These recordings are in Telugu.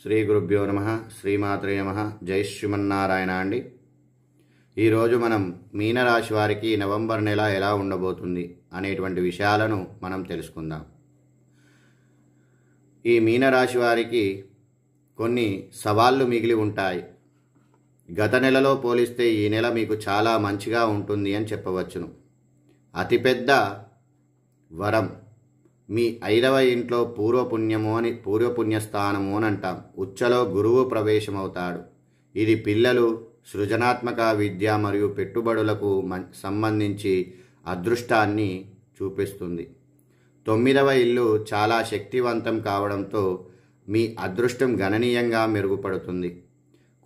శ్రీ గురుభ్యో నమః. శ్రీమాత్రే నమః. జై శ్రీమన్నారాయణ అండి. ఈరోజు మనం మీనరాశి వారికి నవంబర్ నెల ఎలా ఉండబోతుంది అనేటువంటి విషయాలను మనం తెలుసుకుందాం. ఈ మీనరాశి వారికి కొన్ని సవాళ్లు మిగిలి ఉంటాయి. గత నెలలో పోలిస్తే ఈ నెల మీకు చాలా మంచిగా ఉంటుంది అని చెప్పవచ్చును. అతిపెద్ద వరం మీ 5వ ఇంట్లో పూర్వపుణ్యస్థానము అని అంటాం. ఉచ్చలో గురువు ప్రవేశమవుతాడు. ఇది పిల్లలు, సృజనాత్మక విద్య మరియు పెట్టుబడులకు సంబంధించి అదృష్టాన్ని చూపిస్తుంది. 9వ ఇల్లు చాలా శక్తివంతం కావడంతో మీ అదృష్టం గణనీయంగా మెరుగుపడుతుంది.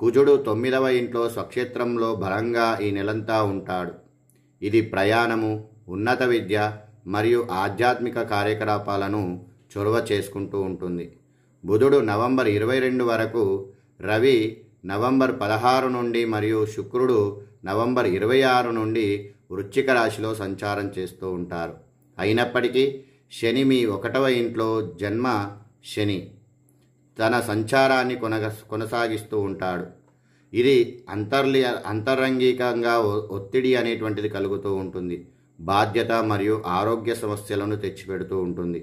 కుజుడు 9వ ఇంట్లో స్వక్షేత్రంలో బలంగా ఈ నెలంతా ఉంటాడు. ఇది ప్రయాణము, ఉన్నత విద్య మరియు ఆధ్యాత్మిక కార్యకలాపాలను చొరవ చేసుకుంటూ ఉంటుంది. బుధుడు నవంబర్ 22 వరకు, రవి నవంబర్ 16 నుండి మరియు శుక్రుడు నవంబర్ 26 నుండి వృశ్చిక రాశిలో సంచారం చేస్తూ ఉంటారు. అయినప్పటికీ శని మీ 1వ ఇంట్లో జన్మ శని తన సంచారాన్ని కొనసాగిస్తూ ఉంటాడు. ఇది అంతరంగికంగా ఒత్తిడి అనేటువంటిది కలుగుతూ ఉంటుంది. బాధ్యత మరియు ఆరోగ్య సమస్యలను తెచ్చిపెడుతూ ఉంటుంది.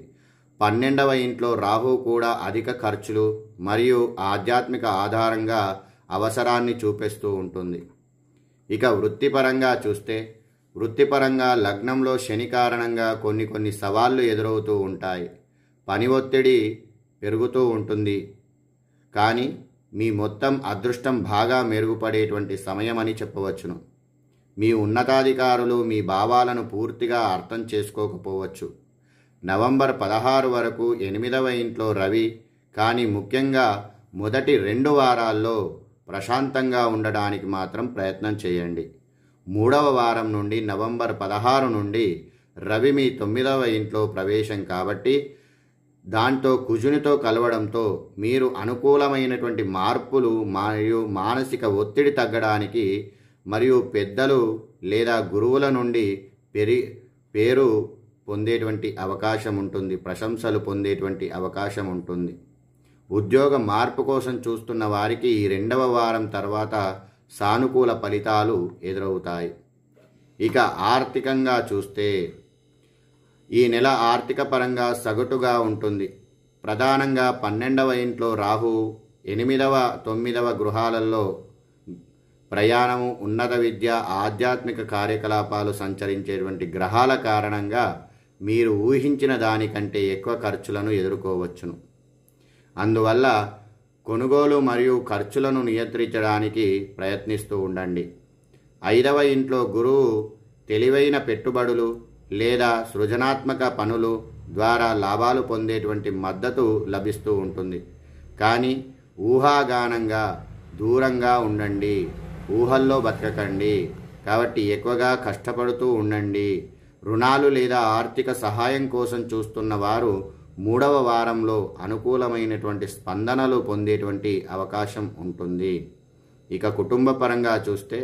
12వ ఇంట్లో రాహు కూడా అధిక ఖర్చులు మరియు ఆధ్యాత్మిక ఆధారంగా అవసరాన్ని చూపిస్తూ ఉంటుంది. ఇక వృత్తిపరంగా చూస్తే, వృత్తిపరంగా లగ్నంలో శని కారణంగా కొన్ని సవాళ్లు ఎదురవుతూ ఉంటాయి. పని ఒత్తిడి పెరుగుతూ ఉంటుంది. కానీ మీ మొత్తం అదృష్టం బాగా మెరుగుపడేటువంటి సమయం అని చెప్పవచ్చును. మీ ఉన్నతాధికారులు మీ భావాలను పూర్తిగా అర్థం చేసుకోకపోవచ్చు. నవంబర్ 16 వరకు 8వ ఇంట్లో రవి, కానీ ముఖ్యంగా మొదటి 2 వారాల్లో ప్రశాంతంగా ఉండడానికి మాత్రం ప్రయత్నం చేయండి. 3వ వారం నుండి నవంబర్ 16 నుండి రవి మీ 9వ ఇంట్లో ప్రవేశం కాబట్టి దాంతో కుజునితో కలవడంతో మీరు అనుకూలమైనటువంటి మార్పులు మరియు మానసిక ఒత్తిడి తగ్గడానికి మరియు పెద్దలు లేదా గురువుల నుండి పేరు పొందేటువంటి అవకాశం ఉంటుంది. ప్రశంసలు పొందేటువంటి అవకాశం ఉంటుంది. ఉద్యోగ మార్పు కోసం చూస్తున్న వారికి ఈ 2వ వారం తర్వాత సానుకూల ఫలితాలు ఎదురవుతాయి. ఇక ఆర్థికంగా చూస్తే ఈ నెల ఆర్థిక పరంగా సగటుగా ఉంటుంది. ప్రధానంగా 12వ ఇంట్లో రాహు, 8వ 9వ గృహాలలో ప్రయాణము, ఉన్నత విద్య, ఆధ్యాత్మిక కార్యకలాపాలు సంచరించేటువంటి గ్రహాల కారణంగా మీరు ఊహించిన దానికంటే ఎక్కువ ఖర్చులను ఎదుర్కోవచ్చును. అందువల్ల కొనుగోలు మరియు ఖర్చులను నియంత్రించడానికి ప్రయత్నిస్తూ ఉండండి. 5వ ఇంట్లో గురువు తెలివైన పెట్టుబడులు లేదా సృజనాత్మక పనులు ద్వారా లాభాలు పొందేటువంటి మద్దతు లభిస్తూ ఉంటుంది. కానీ ఊహాగానంగా దూరంగా ఉండండి. ఊహల్లో బతకకండి. కాబట్టి ఎక్కువగా కష్టపడుతూ ఉండండి. రుణాలు లేదా ఆర్థిక సహాయం కోసం చూస్తున్న వారు 3వ వారంలో అనుకూలమైనటువంటి స్పందనలు పొందేటువంటి అవకాశం ఉంటుంది. ఇక కుటుంబ పరంగా చూస్తే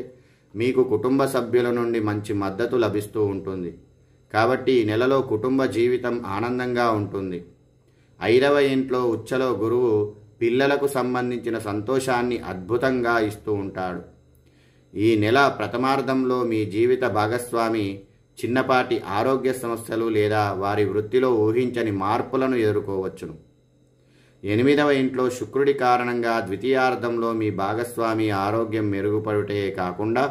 మీకు కుటుంబ సభ్యుల నుండి మంచి మద్దతు లభిస్తూ ఉంటుంది. కాబట్టి ఈ నెలలో కుటుంబ జీవితం ఆనందంగా ఉంటుంది. 5వ ఇంట్లో ఉచ్చలో గురువు పిల్లలకు సంబంధించిన సంతోషాన్ని అద్భుతంగా ఇస్తూ ఉంటాడు. ఈ నెల ప్రథమార్థంలో మీ జీవిత భాగస్వామి చిన్నపాటి ఆరోగ్య సమస్యలు లేదా వారి వృత్తిలో ఊహించని మార్పులను ఎదుర్కోవచ్చును. 8వ ఇంట్లో శుక్రుడి కారణంగా ద్వితీయార్థంలో మీ భాగస్వామి ఆరోగ్యం మెరుగుపడుటే కాకుండా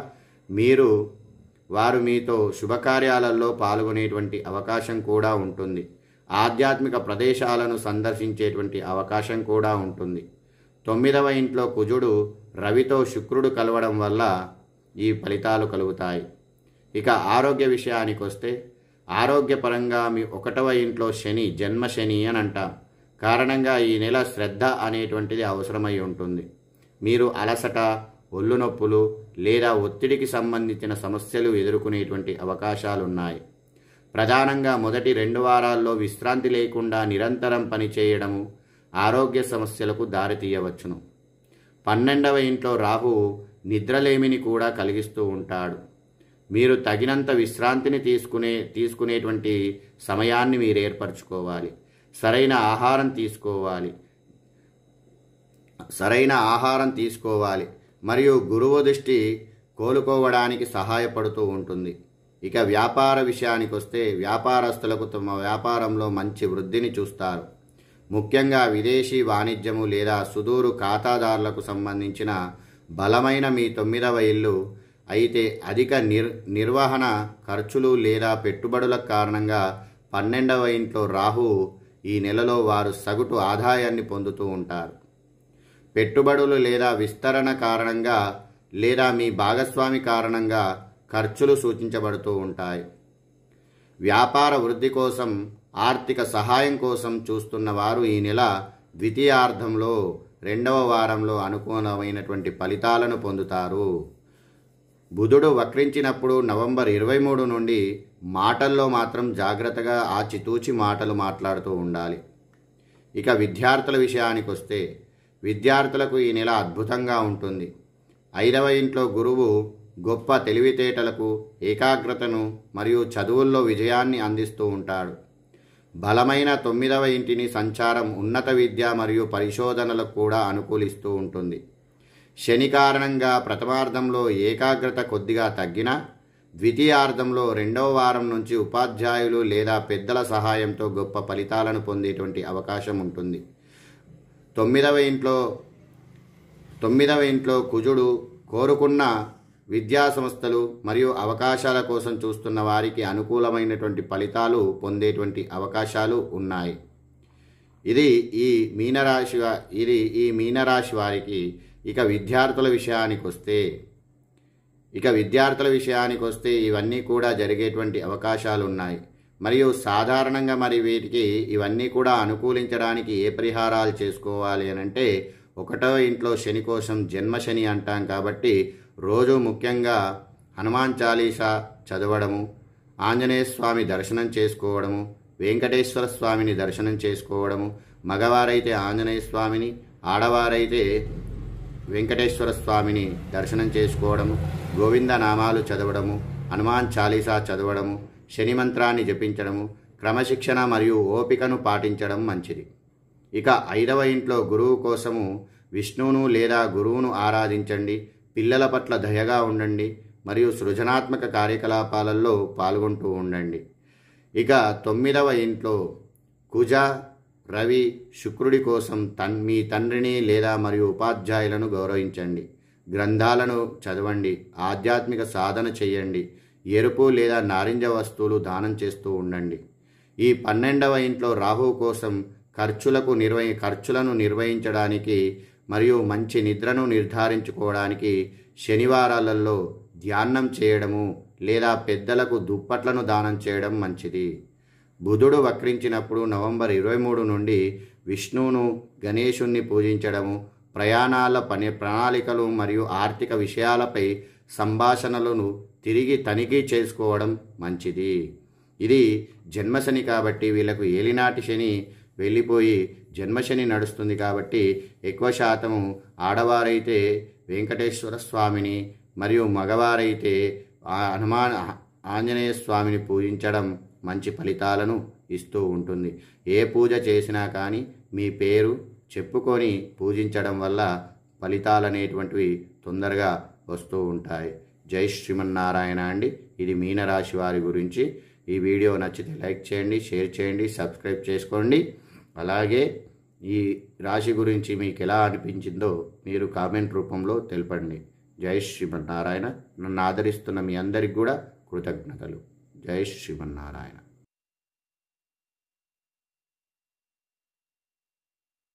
వారు మీతో శుభకార్యాలలో పాల్గొనేటువంటి అవకాశం కూడా ఉంటుంది. ఆధ్యాత్మిక ప్రదేశాలను సందర్శించేటువంటి అవకాశం కూడా ఉంటుంది. 9వ ఇంట్లో కుజుడు రవితో శుక్రుడు కలవడం వల్ల ఈ ఫలితాలు కలుగుతాయి. ఇక ఆరోగ్య విషయానికి వస్తే, ఆరోగ్యపరంగా మీ 1వ ఇంట్లో శని జన్మ శని అని అంటాం. కారణంగా ఈ నెల శ్రద్ధ అనేటువంటిది అవసరమై ఉంటుంది. మీరు అలసట, ఒళ్ళు నొప్పులు లేదా ఒత్తిడికి సంబంధించిన సమస్యలు ఎదుర్కొనేటువంటి అవకాశాలున్నాయి. ప్రధానంగా మొదటి 2 వారాల్లో విశ్రాంతి లేకుండా నిరంతరం పనిచేయడము ఆరోగ్య సమస్యలకు దారితీయవచ్చును. 12వ ఇంట్లో రాహువు నిద్రలేమిని కూడా కలిగిస్తూ ఉంటాడు. మీరు తగినంత విశ్రాంతిని తీసుకునేటువంటి సమయాన్ని మీరు ఏర్పరచుకోవాలి. సరైన ఆహారం తీసుకోవాలి. సరైన ఆహారం తీసుకోవాలి మరియు గురువు దృష్టి కోలుకోవడానికి సహాయపడుతూ ఉంటుంది. ఇక వ్యాపార విషయానికి వస్తే వ్యాపారస్తులకు తమ వ్యాపారంలో మంచి వృద్ధిని చూస్తారు. ముఖ్యంగా విదేశీ వాణిజ్యము లేదా సుదూరు ఖాతాదారులకు సంబంధించిన బలమైన మీ 9వ ఇల్లు అయితే అధిక నిర్వహణ ఖర్చులు లేదా పెట్టుబడుల కారణంగా 12వ ఇంట్లో రాహువు ఈ నెలలో వారు సగటు ఆదాయాన్ని పొందుతూ ఉంటారు. పెట్టుబడులు లేదా విస్తరణ కారణంగా లేదా మీ భాగస్వామి కారణంగా ఖర్చులు సూచించబడుతూ ఉంటాయి. వ్యాపార వృద్ధి కోసం ఆర్థిక సహాయం కోసం చూస్తున్న వారు ఈ నెల ద్వితీయార్ధంలో 2వ వారంలో అనుకూలమైనటువంటి ఫలితాలను పొందుతారు. బుధుడు వక్రించినప్పుడు నవంబర్ 23 నుండి మాటల్లో మాత్రం జాగ్రత్తగా ఆచితూచి మాటలు మాట్లాడుతూ ఉండాలి. ఇక విద్యార్థుల విషయానికి వస్తే విద్యార్థులకు ఈ నెల అద్భుతంగా ఉంటుంది. 5వ ఇంట్లో గురువు గొప్ప తెలివితేటలకు, ఏకాగ్రతను మరియు చదువుల్లో విజయాన్ని అందిస్తూ ఉంటాడు. బలమైన 9వ ఇంటిని సంచారం ఉన్నత విద్య మరియు పరిశోధనలకు కూడా అనుకూలిస్తూ ఉంటుంది. శని కారణంగా ప్రథమార్థంలో ఏకాగ్రత కొద్దిగా తగ్గినా ద్వితీయార్ధంలో 2వ వారం నుంచి ఉపాధ్యాయులు లేదా పెద్దల సహాయంతో గొప్ప ఫలితాలను పొందేటువంటి అవకాశం ఉంటుంది. 9వ ఇంట్లో కుజుడు కోరుకున్న విద్యా సంస్థలు మరియు అవకాశాల కోసం చూస్తున్న వారికి అనుకూలమైనటువంటి ఫలితాలు పొందేటువంటి అవకాశాలు ఉన్నాయి. ఇది ఈ మీనరాశి వారికి. ఇక విద్యార్థుల విషయానికి వస్తే ఇవన్నీ కూడా జరిగేటువంటి అవకాశాలు ఉన్నాయి. మరియు సాధారణంగా వీటికి ఇవన్నీ కూడా అనుకూలించడానికి ఏ పరిహారాలు చేసుకోవాలి అని అంటే 1వ ఇంట్లో శని కోసం జన్మశని అంటాం కాబట్టి రోజు ముఖ్యంగా హనుమాన్ చాలీసా చదవడము, ఆంజనేయ స్వామి దర్శనం చేసుకోవడము, వెంకటేశ్వర స్వామిని దర్శనం చేసుకోవడము, మగవారైతే ఆంజనేయ స్వామిని, ఆడవారైతే వెంకటేశ్వర స్వామిని దర్శనం చేసుకోవడము, గోవింద నామాలు చదవడము, హనుమాన్ చాలీసా చదవడము, శని మంత్రాన్ని జపించడము, క్రమశిక్షణ మరియు ఓపికను పాటించడం మంచిది. ఇక 5వ ఇంట్లో గురువు కోసము విష్ణువును లేదా గురువును ఆరాధించండి. పిల్లల పట్ల దయగా ఉండండి మరియు సృజనాత్మక కార్యకలాపాలలో పాల్గొంటూ ఉండండి. ఇక 9వ ఇంట్లో కుజ, రవి, శుక్రుడి కోసం మీ తండ్రిని లేదా మరియు ఉపాధ్యాయులను గౌరవించండి. గ్రంథాలను చదవండి, ఆధ్యాత్మిక సాధన చేయండి, ఎరుపు లేదా నారింజ వస్తువులు దానం చేస్తూ ఉండండి. ఈ 12వ ఇంట్లో రాహువు కోసం ఖర్చులను నిర్వహించడానికి మరియు మంచి నిద్రను నిర్ధారించుకోవడానికి శనివారాలలో ధ్యానం చేయడము లేదా పెద్దలకు దుప్పట్లను దానం చేయడం మంచిది. బుధుడు వక్రించినప్పుడు నవంబర్ 23 నుండి విష్ణువును, గణేశుణ్ణి పూజించడము, ప్రయాణాల ప్రణాళికలు మరియు ఆర్థిక విషయాలపై సంభాషణలను తిరిగి తనిఖీ చేసుకోవడం మంచిది. ఇది జన్మశని కాబట్టి వీళ్ళకు ఏలినాటి శని వెళ్ళిపోయి జన్మశని నడుస్తుంది కాబట్టి ఎక్కువ శాతము ఆడవారైతే వెంకటేశ్వర స్వామిని మరియు మగవారైతే ఆంజనేయ స్వామిని పూజించడం మంచి ఫలితాలను ఇస్తూ ఉంటుంది. ఏ పూజ చేసినా కానీ మీ పేరు చెప్పుకొని పూజించడం వల్ల ఫలితాలు అనేటువంటివి తొందరగా వస్తూ ఉంటాయి. జై శ్రీమన్నారాయణ అండి. ఇది మీనరాశి వారి గురించి. ఈ వీడియో నచ్చితే లైక్ చేయండి, షేర్ చేయండి, సబ్స్క్రైబ్ చేసుకోండి. అలాగే ఈ రాశి గురించి మీకు ఎలా అనిపించిందో మీరు కామెంట్ రూపంలో తెలపండి. జై శ్రీమన్నారాయణ. నన్ను ఆదరిస్తున్న మీ అందరికి కూడా కృతజ్ఞతలు. జై శ్రీమన్నారాయణ.